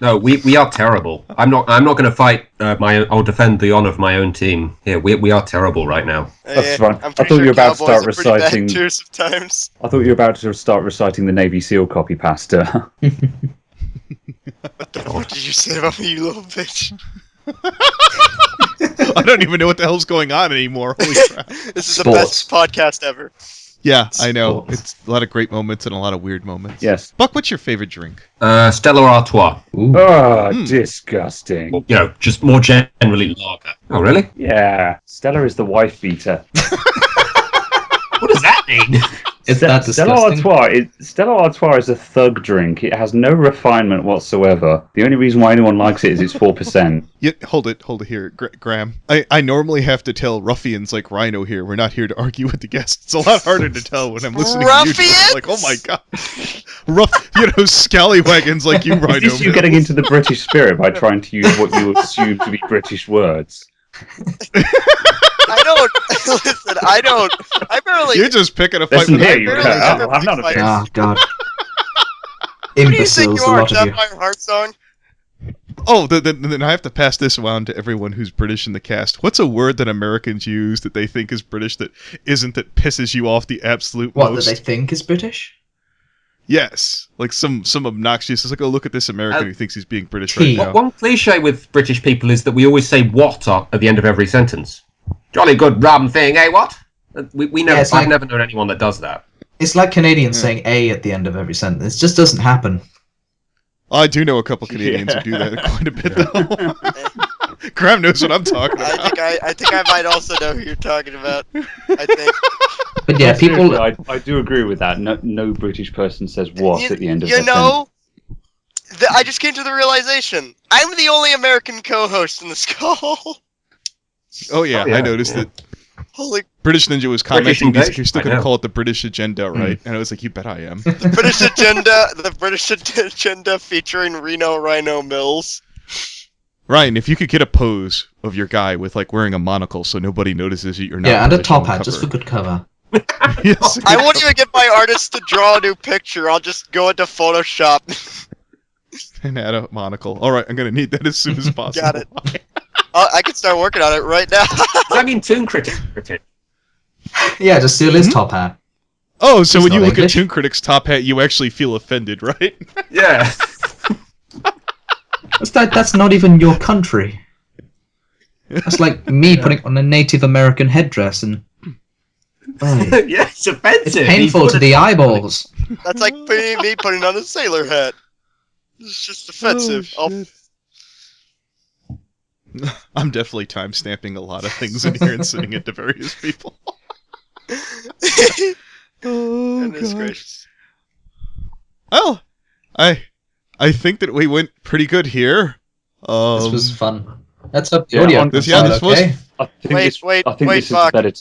No, we are terrible. I'm not going to fight. I'll defend the honor of my own team. Here, we are terrible right now. That's fine. I'm I pretty thought you sure were about to Cowboys start are pretty bad reciting. too sometimes. I thought you were about to start reciting the Navy SEAL copy pasta. What the fuck did you say about me, you little bitch? I don't even know what the hell's going on anymore. Holy crap. This is the best podcast ever. Yeah, I know. Sports. It's a lot of great moments and a lot of weird moments. Yes. Buck, what's your favorite drink? Stella Artois. Ooh. Oh, disgusting. You know, just more generally lager. Oh, really? Yeah. Stella is the wife beater. What does that mean? Is that Stella disgusting? Stella Artois is a thug drink. It has no refinement whatsoever. The only reason why anyone likes it is it's 4%. Yeah, hold it here, Graham. I normally have to tell ruffians like Rhino here, we're not here to argue with the guests. It's a lot harder to tell when I'm listening to you. Ruffians? Like, oh my god. Scallywagons like you, Rhino. Is this you getting into the British spirit by trying to use what you assume to be British words? I barely. You're just picking a fight Listen with here, you barely cut out. ever I'm not a pick bitch. Oh, God. Who do you think Imbeciles, you a are? lot Is of that you. my heart song? Oh, then I have to pass this around to everyone who's British in the cast. What's a word that Americans use that they think is British that isn't, that pisses you off the absolute What, most? that they think is British? Yes, like some obnoxious. It's like, oh, look at this American who thinks he's being British right Tea. now. One cliche with British people is that we always say "what" at the end of every sentence. Jolly good rum thing, eh? What? We never. Yeah, it's I've like- never known anyone that does that. It's like Canadians saying A at the end of every sentence. It just doesn't happen. I do know a couple Canadians who do that quite a bit, though. Graham knows what I'm talking about. I think I might also know who you're talking about. I think. But yeah, people... Seriously, I do agree with that. No British person says what at the end of You their know, I just came to the realization. I'm the only American co-host in this call. Oh yeah, I noticed that. Holy, British Ninja was British commenting, invasion, you're still I going to know. call it the British agenda, right? And I was like, you bet I am. the British agenda featuring Rhino Mills. Ryan, if you could get a pose of your guy with like wearing a monocle so nobody notices that you're not. Yeah, and a British top on the hat, just for cover. good cover. Yes. I won't even get my artist to draw a new picture. I'll just go into Photoshop. And add a monocle. All right, I'm going to need that as soon as possible. Got it. I can start working on it right now. Does that mean Toon Kritics? Yeah, just steal his top hat. Oh, so He's when you not look English. at Toon Kritics' top hat, you actually feel offended, right? Yeah. That's not even your country. That's like me putting on a Native American headdress and... Hey, Yeah, it's offensive. it's painful to the eyeballs. That's like me putting on a sailor hat. It's just offensive. Oh, shit. I'm definitely time-stamping a lot of things in here and sending it to various people. Oh, Goodness God. gracious. Well, I think that we went pretty good here. This was fun. That's up the Yeah, audio. on- this Sound was- okay? I think Wait, this, wait, I think wait, this is fuck. better.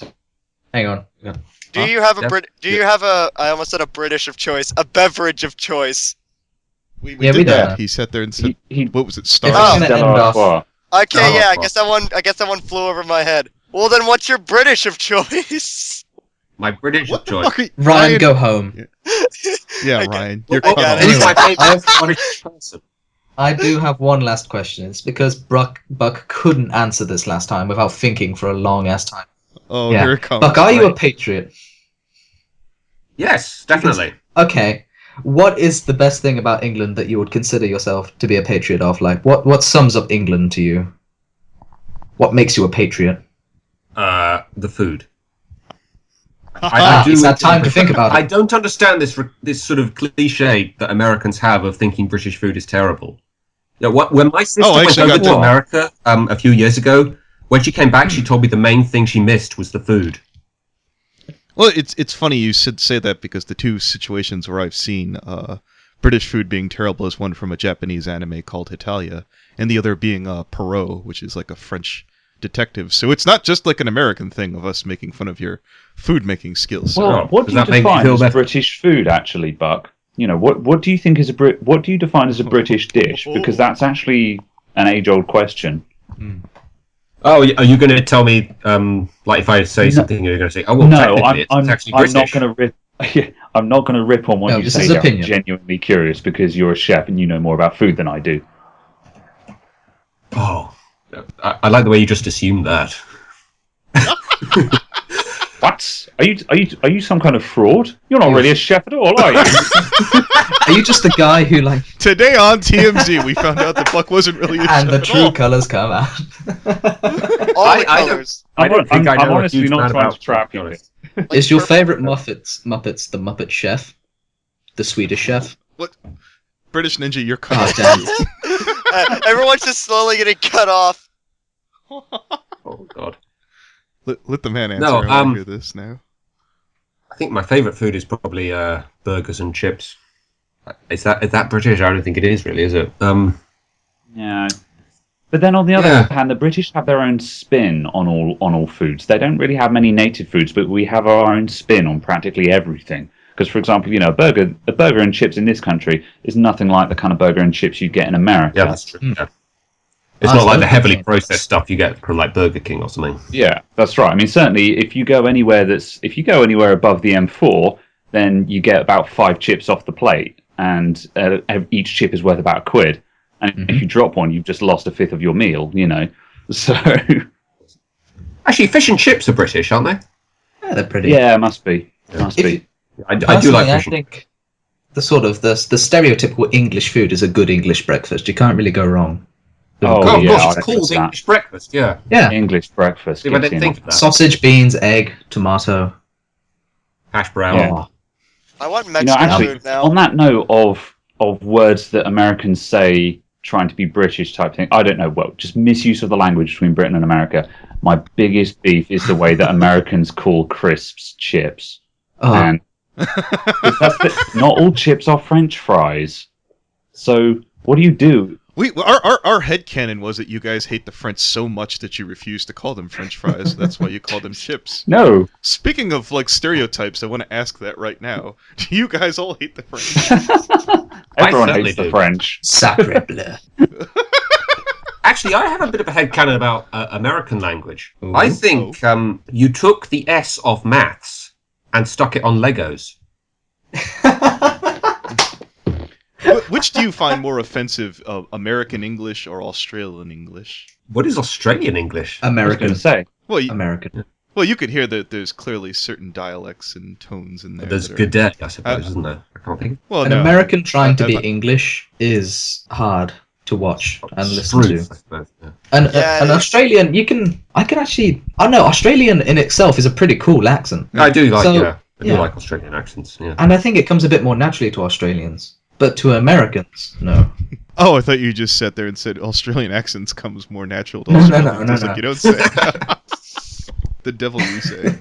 Hang on. Yeah. Do you have a Yep. Do you have a? I almost said a British of choice. A beverage of choice. We Yeah, we did did that. that. He sat there and said, He what was it, It's Stars? gonna Stella end off- Artois. Okay, Oh, yeah. I fuck. guess that one flew over my head. Well, then, what's your British of choice? My British What the choice. fuck are you... Ryan, go home. Yeah, I Ryan. You're I cut got off. it. Who's my Anyway, favourite British person? I do have one last question. It's because Buck couldn't answer this last time without thinking for a long ass time. Oh, Yeah. here it comes. Buck, are you a Right. patriot? Yes, definitely. Okay. What is the best thing about England that you would consider yourself to be a patriot of? Like, what sums up England to you? What makes you a patriot? The food. He's had time to think about I it. don't understand this sort of cliche that Americans have of thinking British food is terrible. You know, when my sister Oh, I went actually over got to that. America a few years ago, when she came back, she told me the main thing she missed was the food. Well, it's funny you say that because the two situations where I've seen British food being terrible is one from a Japanese anime called Hitalia, and the other being Perot, which is like a French detective. So it's not just like an American thing of us making fun of your food making skills. So Well, what does do you that make me define feel as better? British food, actually, Buck? You know, what do you think is what do you define as a British dish? Because that's actually an age-old question. Oh, are you going to tell me, like, if I say something, you're going to say, oh, well, No, technically, it's I'm actually not British. going to I'm not going to rip on what No, you this say. is There. I'm opinion. genuinely curious because you're a chef and you know more about food than I do. Oh, I like the way you just assumed that. What? Are you some kind of fraud? You're not really a chef at all, are you? Are you just the guy who like? Today on TMZ, we found out that Buck wasn't really a And chef the at true all. colours come out. All the colors. I don't think I know I'm a honestly huge not amount trying about to trap food, you. honest. Is your favourite Muppets the Muppet Chef? The Swedish Chef? What? British Ninja, you're cut Oh, off. damn. Everyone's just slowly getting cut off. Oh god. Let the man answer. No, I want to hear this now. I think my favourite food is probably burgers and chips. Is that British? I don't think it is really, is it? Yeah. But then on the other Yeah. hand, the British have their own spin on all foods. They don't really have many native foods, but we have our own spin on practically everything. Because, for example, a burger and chips in this country is nothing like the kind of burger and chips you get in America. Yeah, that's true. Mm. Yeah. It's Ah, not like so the heavily good. processed stuff you get from like Burger King or something. Yeah, that's right. I mean, certainly, if you go anywhere above the M4, then you get about 5 chips off the plate, and each chip is worth about £1. And if you drop one, you've just lost a fifth of your meal. So Actually, fish and chips are British, aren't they? Yeah, they're pretty. yeah, must be. I do Personally, like I fish. think the stereotypical English food is a good English breakfast. You can't really go wrong. Oh, Oh, of yeah, course, I it's reckon called that. English breakfast. Yeah. Yeah, English breakfast. See, I gets didn't in think on of that. sausage, beans, egg, tomato. Hash brown. Yeah. Oh, I want Mexican actually, food now. on that note of words that Americans say trying to be British type thing, I don't know. Well, just misuse of the language between Britain and America. My biggest beef is the way that Americans call crisps chips. oh. And not all chips are French fries. So what do you do? Our headcanon was that you guys hate the French so much that you refuse to call them French fries. That's why you call them chips. No. Speaking of like stereotypes, I want to ask that right now. Do you guys all hate the French? Everyone certainly hates the do. French. Sacre bleu. Actually, I have a bit of a headcanon about American language. Ooh. I think you took the S of maths and stuck it on Legos. Which do you find more offensive, American English or Australian English? What is Australian English? I was American. going to say. Well, American. you could hear that there's clearly certain dialects and tones in there. There's that are- G'day, I suppose, isn't there? I can't think. Well, An no. American trying to be I've- English is hard to watch and listen Spruce, to. I suppose, yeah. And Yeah, an Australian, I know Australian in itself is a pretty cool accent. I do like, So, I do yeah. like Australian accents. Yeah. And I think it comes a bit more naturally to Australians. But to Americans, no. Oh, I thought you just sat there and said Australian accents comes more natural to No, no, Australians. no, I was no, like, no. you don't say. The devil you say.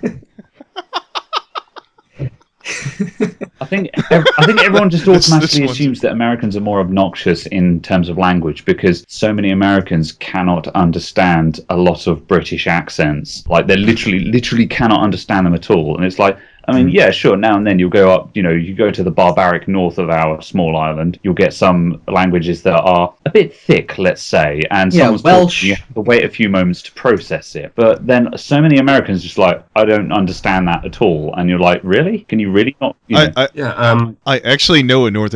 I think everyone just This automatically one's- assumes that Americans are more obnoxious in terms of language because so many Americans cannot understand a lot of British accents. Like they literally cannot understand them at all. And it's like, I mean, yeah, sure. Now and then you'll go up, you go to the barbaric north of our small island. You'll get some languages that are a bit thick, let's say, and Yeah, someone's Welsh. talking, you have to wait a few moments to process it. But then so many Americans just like, I don't understand that at all. And you're like, really? Can you really not? I actually know I know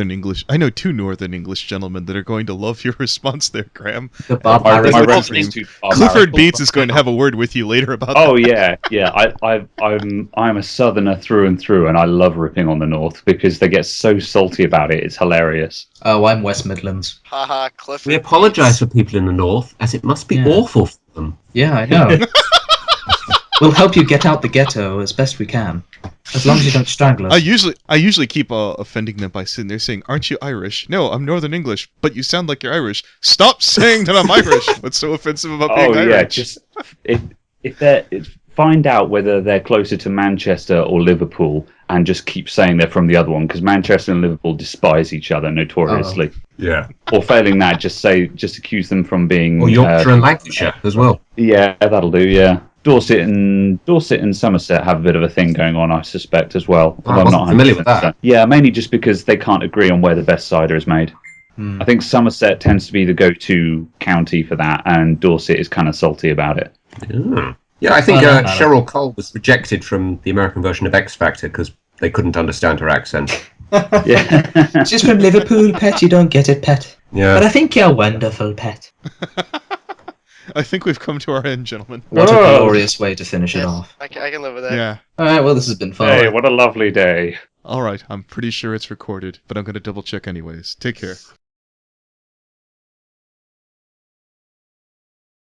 2 Northern English gentlemen that are going to love your response there, Graham. The My barbaric. reference name. to Clifford Beats is going to have a word with you later about Oh that. yeah. I'm a southerner through and through, and I love ripping on the north because they get so salty about it. It's hilarious. Oh, I'm West Midlands. Haha, Clifford. We apologise for people in the north, as it must be Yeah. awful for them. Yeah, I know. We'll help you get out the ghetto as best we can, as long as you don't strangle us. I usually keep offending them by sitting there saying, "Aren't you Irish?" "No, I'm Northern English." "But you sound like you're Irish." "Stop saying that I'm Irish." What's so offensive about being Oh Irish? yeah, just find out whether they're closer to Manchester or Liverpool, and just keep saying they're from the other one because Manchester and Liverpool despise each other notoriously. Yeah. Or failing that, just accuse them from being. Or Yorkshire and Lancashire as well. Yeah, that'll do. Yeah. Dorset and Somerset have a bit of a thing going on, I suspect, as well. I wasn't familiar with that. Yeah, mainly just because they can't agree on where the best cider is made. I think Somerset tends to be the go-to county for that, and Dorset is kind of salty about it. Yeah, I think Well, no. Cheryl Cole was rejected from the American version of X Factor because they couldn't understand her accent. Yeah. She's from Liverpool, pet. You don't get it, pet. Yeah. But I think you're wonderful, pet. I think we've come to our end, gentlemen. What a Whoa. glorious way to finish it Yes, off. I can live with that. Yeah. Alright, well, this has been fun. Hey, what a lovely day. All right. I'm pretty sure it's recorded, but I'm going to double check anyways. Take care.